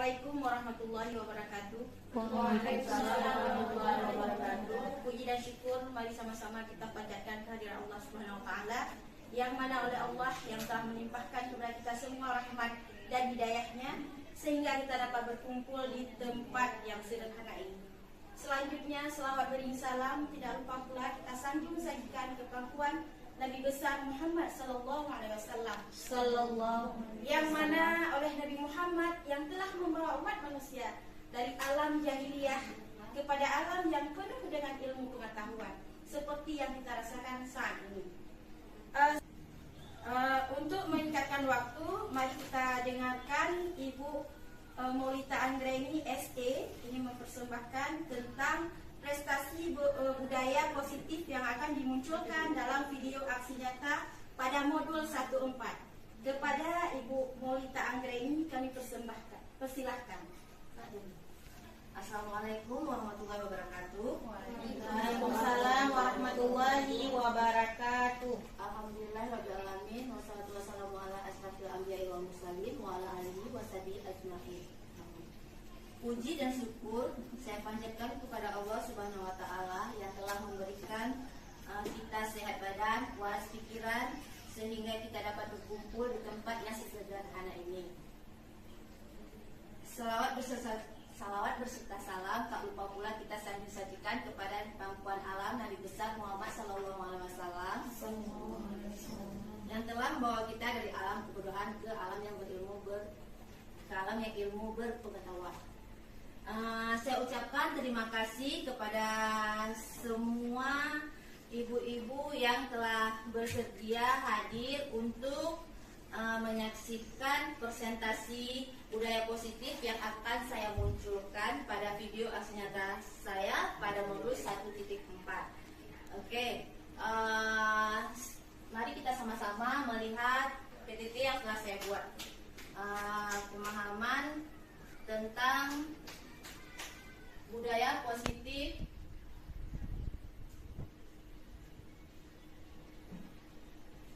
Assalamualaikum warahmatullahi wabarakatuh. Waalaikumsalam warahmatullahi wabarakatuh. Puji dan syukur mari sama-sama kita panjatkan kehadiran Allah Subhanahu wa taala yang mana oleh Allah yang telah melimpahkan kepada kita semua rahmat dan hidayahnya sehingga kita dapat berkumpul di tempat yang sederhana ini. Selanjutnya selawat beriring salam tidak lupa pula kita sanjung sajikan ke pangkuan Nabi besar Muhammad sallallahu alaihi wasallam yang mana oleh Nabi Muhammad yang telah membawa umat manusia dari alam jahiliyah kepada alam yang penuh dengan ilmu pengetahuan seperti yang kita rasakan saat ini. Untuk meningkatkan waktu, mari kita dengarkan Ibu Maulita Anggreni SE ini mempersembahkan tentang prestasi budaya positif yang akan dimunculkan dalam video aksi nyata pada modul 14. Kepada Ibu Maulita Anggreni kami persilahkan. Assalamualaikum warahmatullahi wabarakatuh. Waalaikumsalam warahmatullahi wabarakatuh. Alhamdulillahirabbil alamin wassalatu wassalamu ala asyrafil anbiya'i wal mursalin wa ala alihi washabihi ajmain. Puji dan syukur saya panjatkan kepada Allah Subhanahu wa taala yang telah memberikan kita sehat badan, waras pikiran sehingga kita dapat berkumpul di tempat yang sesederhana ini. Salawat berserta salam tak lupa pula kita sajikan kepada pangkuan alam Nabi besar Muhammad sallallahu alaihi wasallam yang telah membawa kita dari alam kebodohan ke alam yang ilmu berpengetahuan. Saya ucapkan terima kasih kepada semua ibu-ibu yang telah bersedia hadir untuk menyaksikan presentasi budaya positif yang akan saya munculkan pada video aksi nyata saya pada modul 1.4. Oke, mari kita sama-sama melihat PPT yang telah saya buat. Pemahaman tentang budaya positif.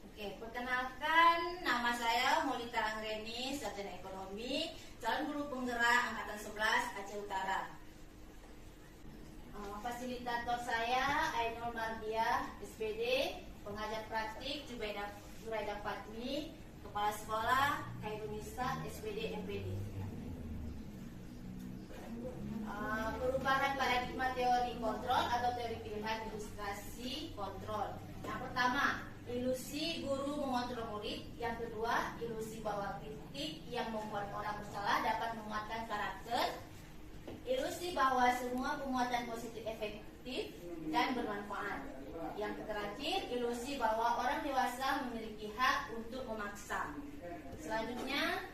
Oke, perkenalkan nama saya Maulita Anggreni, sarjana ekonomi, calon guru penggerak angkatan 11 Aceh Utara. Fasilitator saya Ainul Mardiah, SPD, pengajar praktik Juraida Fatmi, kepala sekolah Kairunisa, SPD, MPD. Perubahan paradigma teori kontrol atau teori pilihan ilustrasi kontrol. Yang pertama, ilusi guru mengontrol murid. Yang kedua, ilusi bahwa kritik yang membuat orang bersalah dapat menguatkan karakter. Ilusi bahwa semua penguatan positif efektif dan bermanfaat. Yang terakhir, ilusi bahwa orang dewasa memiliki hak untuk memaksa. Selanjutnya,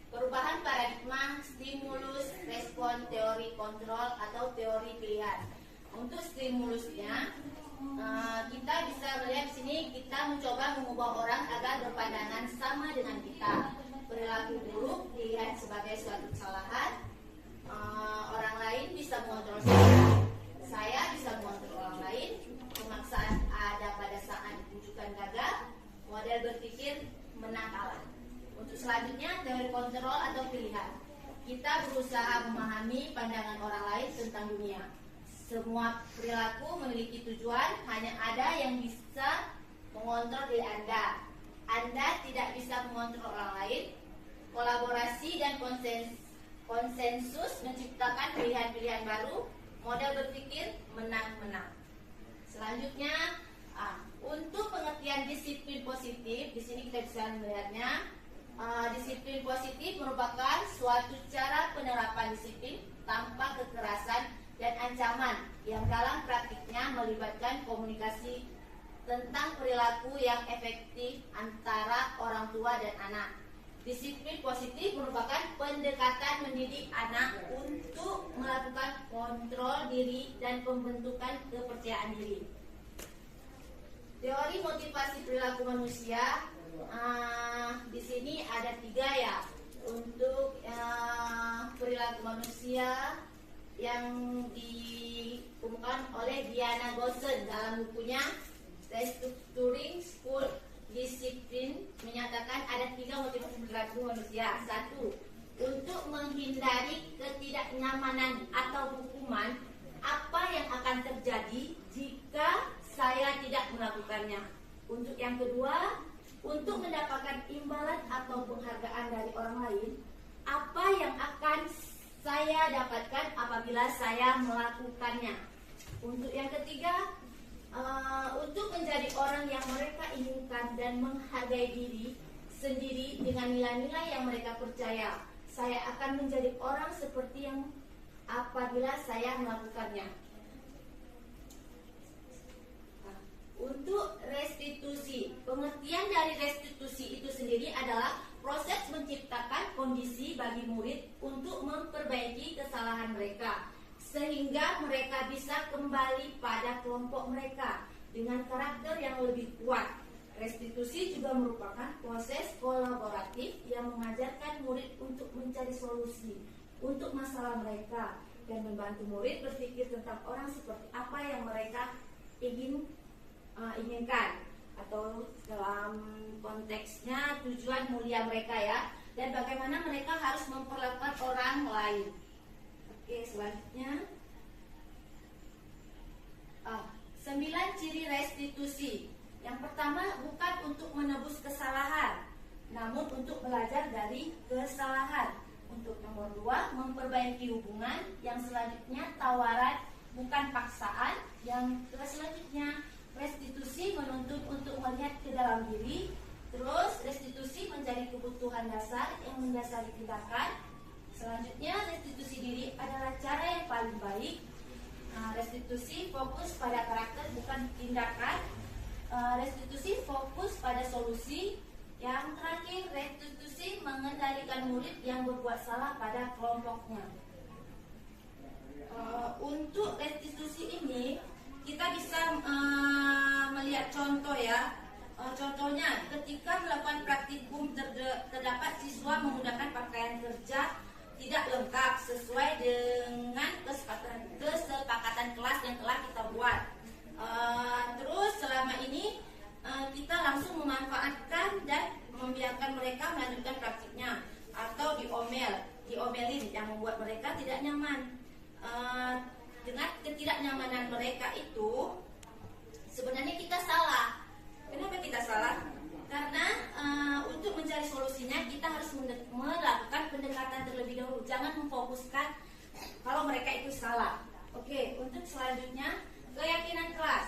perubahan paradigma stimulus respon teori kontrol atau teori pilihan. Untuk stimulusnya, kita bisa melihat di sini kita mencoba mengubah orang agar berpandangan sama dengan kita. Perilaku buruk dilihat sebagai suatu kesalahan. Orang lain bisa mengontrol saya bisa mengontrol orang lain. Pemaksaan ada pada saat ditunjukkan gagal. Model berpikir menang kalah. Untuk selanjutnya, teori kontrol atau pilihan. Kita berusaha memahami pandangan orang lain tentang dunia. Semua perilaku memiliki tujuan, hanya ada yang bisa mengontrol diri Anda. Anda tidak bisa mengontrol orang lain. Kolaborasi dan konsensus menciptakan pilihan-pilihan baru. Model berpikir menang-menang. Selanjutnya, untuk pengertian disiplin positif, di sini kita bisa melihatnya. Disiplin positif merupakan suatu cara penerapan disiplin tanpa kekerasan dan ancaman yang dalam praktiknya melibatkan komunikasi tentang perilaku yang efektif antara orang tua dan anak. Disiplin positif merupakan pendekatan mendidik anak untuk melakukan kontrol diri dan pembentukan kepercayaan diri. Teori motivasi perilaku manusia. Di sini ada 3 ya untuk perilaku manusia yang dikemukakan oleh Diana Gossen dalam bukunya Restructuring School Discipline, menyatakan ada 3 motivasi perilaku manusia. 1. Untuk menghindari ketidaknyamanan atau hukuman, apa yang akan terjadi jika saya tidak melakukannya? Untuk yang kedua, untuk mendapatkan imbalan atau penghargaan dari orang lain, apa yang akan saya dapatkan apabila saya melakukannya? Untuk yang ketiga, untuk menjadi orang yang mereka inginkan dan menghargai diri sendiri dengan nilai-nilai yang mereka percaya, saya akan menjadi orang seperti yang apabila saya melakukannya. Untuk restitusi, pengertian dari restitusi itu sendiri adalah proses menciptakan kondisi bagi murid untuk memperbaiki kesalahan mereka sehingga mereka bisa kembali pada kelompok mereka dengan karakter yang lebih kuat. Restitusi juga merupakan proses kolaboratif yang mengajarkan murid untuk mencari solusi untuk masalah mereka dan membantu murid berpikir tentang orang seperti apa yang mereka inginkan, atau dalam konteksnya tujuan mulia mereka ya, dan bagaimana mereka harus memperlakukan orang lain. Oke, selanjutnya 9 ciri restitusi. Yang pertama, bukan untuk menebus kesalahan, namun untuk belajar dari kesalahan. Untuk nomor 2, memperbaiki hubungan. Yang selanjutnya, tawaran bukan paksaan. Yang selanjutnya, restitusi menuntut untuk melihat ke dalam diri. Terus restitusi menjadi kebutuhan dasar yang mendasari tindakan. Selanjutnya, restitusi diri adalah cara yang paling baik. Restitusi fokus pada karakter bukan tindakan. Restitusi fokus pada solusi. Yang terakhir, restitusi mengendalikan murid yang berbuat salah pada kelompoknya. Untuk restitusi ini kita bisa melihat contoh ya. Contohnya ketika melakukan praktikum terdapat siswa menggunakan pakaian kerja tidak lengkap sesuai dengan kesepakatan kelas yang telah kita buat. Terus selama ini kita langsung memanfaatkan dan membiarkan mereka melanjutkan praktiknya atau diomelin yang membuat mereka tidak nyaman. Dengan ketidaknyamanan mereka itu sebenarnya kita salah. Kenapa kita salah? Karena untuk mencari solusinya kita harus melakukan pendekatan terlebih dahulu. Jangan memfokuskan kalau mereka itu salah. Oke, untuk selanjutnya keyakinan kelas.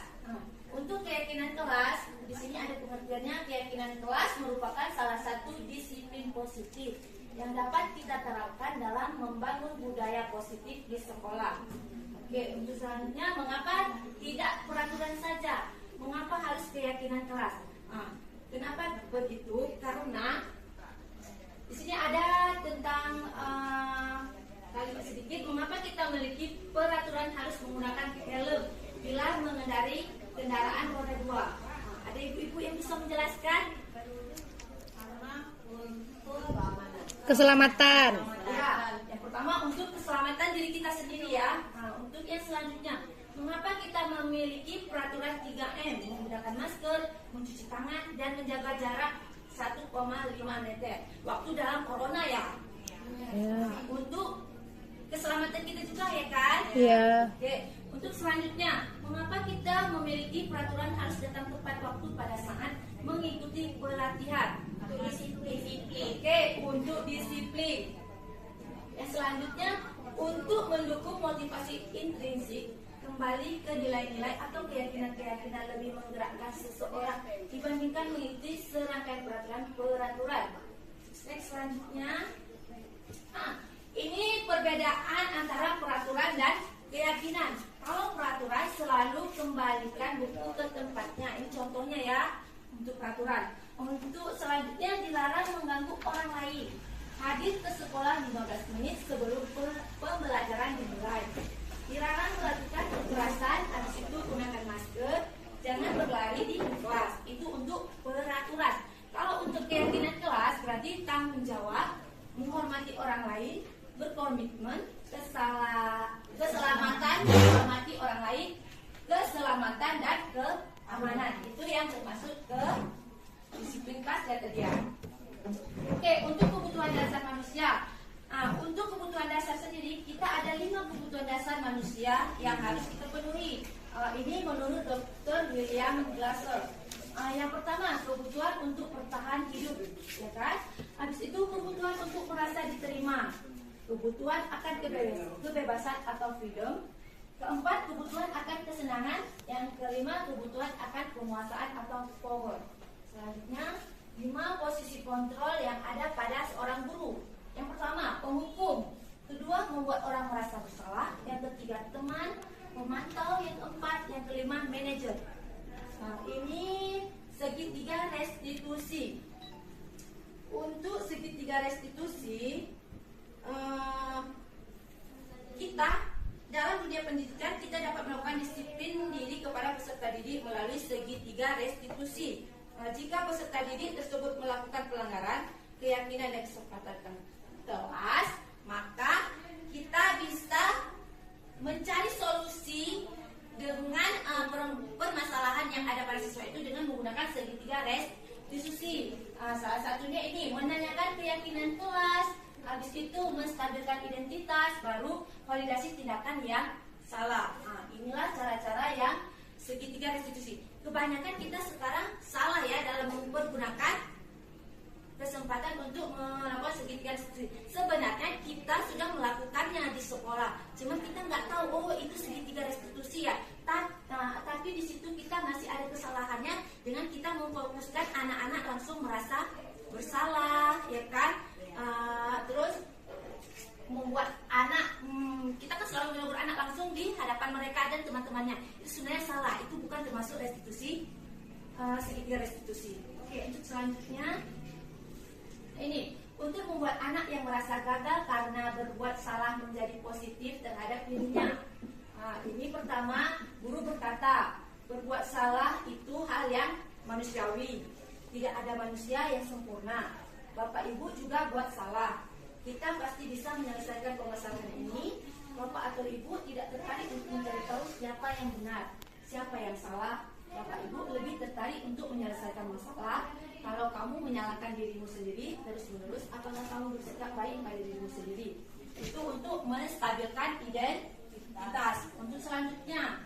Untuk keyakinan kelas, di sini ada pengertiannya. Keyakinan kelas merupakan salah satu disiplin positif yang dapat kita terapkan dalam membangun budaya positif di sekolah. Oke, untuk selanjutnya, mengapa tidak peraturan saja? Mengapa harus keyakinan kelas? Kenapa begitu? Karena di sini ada tentang kalimat sedikit. Mengapa kita memiliki peraturan harus menggunakan helm bila mengendarai kendaraan roda 2? Ada ibu-ibu yang bisa menjelaskan? Karena untuk Keselamatan. Ya, yang pertama untuk keselamatan diri kita sendiri ya. Untuk yang selanjutnya, mengapa kita memiliki peraturan 3M? Menggunakan masker, mencuci tangan, dan menjaga jarak 1,5 meter. Waktu dalam corona ya. Untuk keselamatan kita juga ya kan? Iya. Oke, untuk selanjutnya, mengapa kita memiliki peraturan harus datang tepat waktu pada saat mengikuti pelatihan? Disiplin. Oke, untuk disiplin. Yang selanjutnya, untuk mendukung motivasi intrinsik, kembali ke nilai-nilai atau keyakinan-keyakinan lebih menggerakkan seseorang dibandingkan mengikuti serangkaian peraturan. Selanjutnya, ini perbedaan antara peraturan dan keyakinan. Kalau peraturan selalu kembalikan buku ke tempatnya. Ini contohnya ya untuk peraturan. Untuk selanjutnya, dilarang mengganggu orang lain. Hadir ke sekolah 15 menit sebelum pembelajaran dimulai. Dilarang melakukan kekerasan, habis itu gunakan masker, jangan berlari di kelas. Itu untuk peraturan. Kalau untuk keyakinan kelas berarti tanggung jawab, menghormati orang lain, berkomitmen, keselamatan, menghormati orang lain, keselamatan dan keamanan. Itu yang termasuk ke disiplin kelas ya tadi ya. Oke, untuk kebutuhan dasar manusia. Untuk kebutuhan dasar sendiri, kita ada 5 kebutuhan dasar manusia yang harus kita penuhi. Ini menurut Dr. William Glasser. Yang pertama, kebutuhan untuk bertahan hidup, ya kan? Habis itu kebutuhan untuk merasa diterima, kebutuhan akan kebebasan atau freedom. Keempat, kebutuhan akan kesenangan. Yang kelima, kebutuhan akan penguasaan atau power. Selanjutnya, 5 posisi kontrol yang ada pada seorang guru. Yang pertama, penghukum. Kedua, membuat orang merasa bersalah. Yang ketiga, teman, pemantau. Yang keempat, yang kelima, manajer. Nah, ini segitiga restitusi. Untuk segitiga restitusi, kita dalam dunia pendidikan kita dapat melakukan disiplin diri kepada peserta didik melalui segitiga restitusi. Jika peserta didik tersebut melakukan pelanggaran keyakinan dan kesepakatan kelas, maka kita bisa mencari solusi dengan permasalahan yang ada pada siswa itu dengan menggunakan segitiga restitusi. Salah satunya ini menanyakan keyakinan kelas, habis itu menstabilkan identitas, baru validasi tindakan yang salah. Inilah cara-cara yang segitiga restitusi. Kebanyakan kita sekarang salah ya dalam mempergunakan kesempatan untuk melakukan segitiga restitusi. Sebenarnya kita sudah melakukannya di sekolah, cuma kita nggak tahu oh itu segitiga restitusi ya. Tapi di situ kita masih ada kesalahannya dengan kita memfokuskan anak-anak langsung merasa bersalah, ya kan? Terus membuat anak kita kan selalu menegur anak langsung di hadapan mereka dan teman-temannya. Itu sebenarnya salah. Itu bukan termasuk restitusi segitiga restitusi. Oke, untuk selanjutnya ini untuk membuat anak yang merasa gagal karena berbuat salah menjadi positif terhadap dirinya. Ini pertama, guru berkata, berbuat salah itu hal yang manusiawi. Tidak ada manusia yang sempurna. Bapak Ibu juga buat salah. Kita pasti bisa menyelesaikan permasalahan ini. Bapak atau Ibu tidak tertarik untuk mencari tahu siapa yang benar, siapa yang salah. Bapak Ibu lebih tertarik untuk menyelesaikan masalah. Kalau kamu menyalahkan dirimu sendiri terus-menerus, apakah kamu bersikap baik pada dirimu sendiri? Itu untuk menstabilkan identitas. Untuk selanjutnya,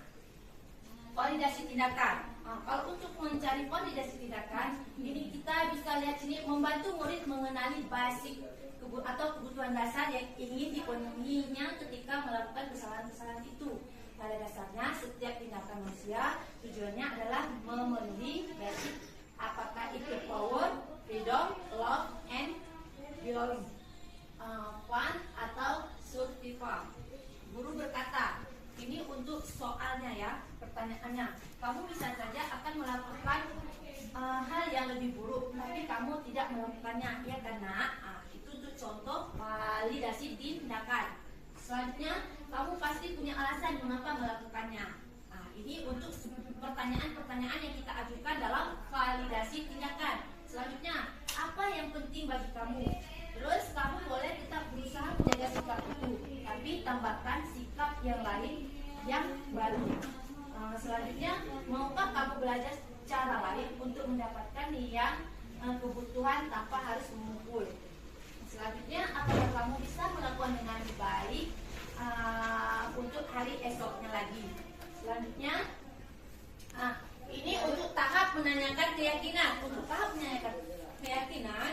validasi tindakan. Kalau untuk mencari validasi tindakan, ini kita bisa lihat sini membantu murid mengenali basic atau kebutuhan dasar yang ingin dipenuhinya ketika melakukan kesalahan-kesalahan itu. Pada dasarnya, setiap tindakan manusia tujuannya adalah memenuhi basic, apakah itu power, freedom, love, and belonging, fun atau survival. Guru berkata, ini untuk soalnya ya, pertanyaannya, kamu bisa saja akan melakukan hal yang lebih buruk, tapi kamu tidak melakukannya, ya karena itu untuk contoh validasi tindakan. Selanjutnya, kamu pasti punya alasan mengapa melakukannya. Ini untuk pertanyaan-pertanyaan yang kita ajukan dalam validasi tindakan. Selanjutnya, apa yang penting bagi kamu? Terus kamu boleh tetap berusaha menjaga sikap itu, tapi tambahkan sikap yang lain yang baru. Selanjutnya, maukah kamu belajar cara lain untuk mendapatkan yang kebutuhan tanpa harus memukul? Selanjutnya, apakah kamu bisa melakukan dengan baik untuk hari esoknya lagi? Selanjutnya, ini untuk tahap menanyakan keyakinan. Untuk tahap menanyakan keyakinan,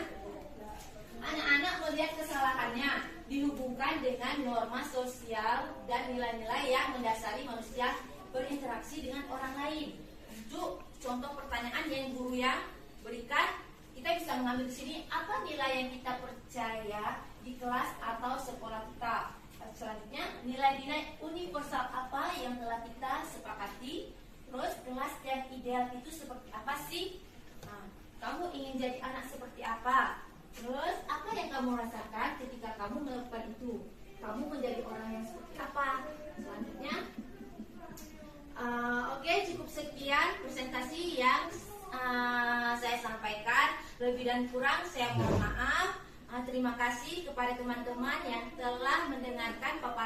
anak-anak melihat kesalahannya dihubungkan dengan norma sosial dan nilai-nilai yang mendasari manusia berinteraksi dengan orang lain. Untuk contoh pertanyaan yang guru yang berikan, kita bisa mengambil di sini apa nilai yang kita percaya di kelas atau sekolah kita. Selanjutnya, nilai-nilai universal apa yang telah kita sepakati. Terus kelas yang ideal itu seperti apa sih? Kamu ingin jadi anak seperti apa? Terus apa yang kamu rasakan ketika kamu melakukan itu? Kamu menjadi orang yang seperti apa? Selanjutnya, oke, cukup sekian presentasi yang saya sampaikan. Lebih dan kurang saya mohon maaf. Terima kasih kepada teman-teman yang telah mendengarkan paparan